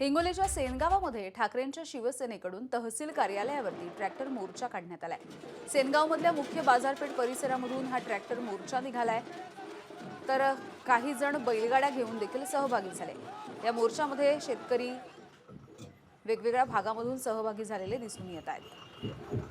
हिंगोलीच्या सेनगावामध्ये ठाकरेंच्या शिवसेनेकडून तहसील कार्यालयावरती ट्रॅक्टर मोर्चा काढण्यात आलाय। सेनगावमधल्या मुख्य बाजारपेठ परिसरामधून हा ट्रॅक्टर मोर्चा निघालाय, तर काही जण बैलगाड्या घेऊन देखील सहभागी झाले। या मोर्चामध्ये शेतकरी वेगवेगळ्या भागामधून सहभागी झालेले दिसून येत आहेत।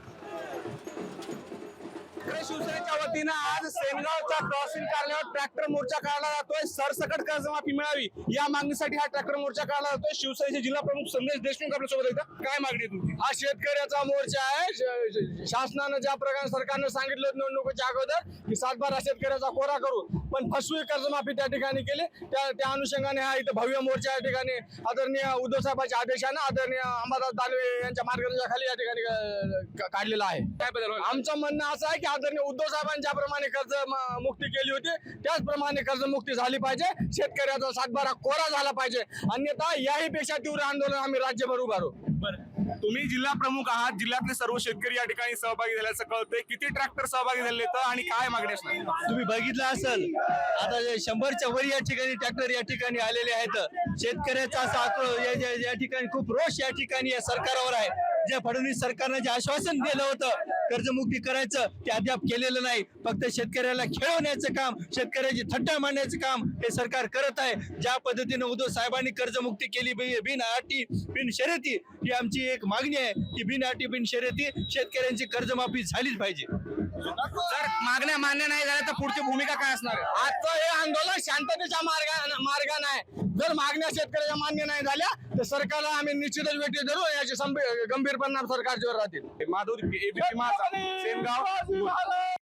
शिवसेनेच्या वतीनं आज सेनगावच्या तहसील कार्यालयावर ट्रॅक्टर मोर्चा काढला जातोय। सरसकट कर्जमाफी मिळावी या मागणीसाठी हा ट्रॅक्टर मोर्चा काढला जातोय। शिवसेनेचे जिल्हा प्रमुख संदेश देशमुख आपल्या सोबत आहेत। काय मागणी आहे तुमची? हा शेतकऱ्याचा मोर्चा आहे। शासनानं ज्या प्रकारे सरकारनं सांगितलं निवडणुकीच्या अगोदर की 7/12 शेतकऱ्याचा कोरा करू, पण फसवी कर्जमाफी त्या ठिकाणी केली। त्या अनुषंगाने हा इथं भव्य मोर्चा या ठिकाणी आदरणीय उद्धव साहेबांच्या आदेशानं आदरणीय अंबादास दानवे यांच्या मार्गदर्शनाखाली या ठिकाणी काढलेला आहे। काय बदल? आमचं म्हणणं असं आहे की आदरणीय उद्धव साहेबांनी ज्याप्रमाणे कर्ज मुक्ती केली होती त्याचप्रमाणे कर्जमुक्ती झाली पाहिजे। शेतकऱ्याचा 7/12 कोरा झाला पाहिजे, अन्यथा याही पेक्षा तीव्र आंदोलन आम्ही राज्यभर उभारू। तुम्ही जिल्हा प्रमुख आहात, जिल्ह्यातले सर्व शेतकरी या ठिकाणी सहभागी झाल्याचं कळतंय। किती ट्रॅक्टर सहभागी झाले आणि काय मागणी असणार? तुम्ही बघितलं असेल आता 100च्या वर या ठिकाणी ट्रॅक्टर या ठिकाणी आलेले आहेत। शेतकऱ्याचा असा आक्रोश या ठिकाणी खूप रोष या ठिकाणी या सरकारवर आहे। जे फडणवीस सरकारने जे आश्वासन दिलं होतं कर्जमुक्ती करायचं ते अद्याप केलेलं नाही। फक्त शेतकऱ्याला खेळवण्याचं काम, शेतकऱ्याची थट्टा मांडण्याचं काम हे सरकार करत आहे। ज्या पद्धतीने उद्धव साहेबांनी कर्जमुक्ती केली बिन अटी बिन शर्यती, ही आमची एक मागणी आहे की बिन अटी बिन शर्यती शेतकऱ्यांची कर्जमाफी झालीच पाहिजे। जर मागण्या मान्य नाही झाल्या तर पुढची भूमिका काय असणार आहे? आजचं हे आंदोलन शांततेच्या मार्गाने आहे। जर मागण्या शेतकऱ्याच्या मान्य नाही झाल्या तर सरकारला आम्ही निश्चितच वेठी धरू। याचे गंभीर परिणाम सरकारच्यावर राहतील। माधव एबीपी माझा, सेनगाव।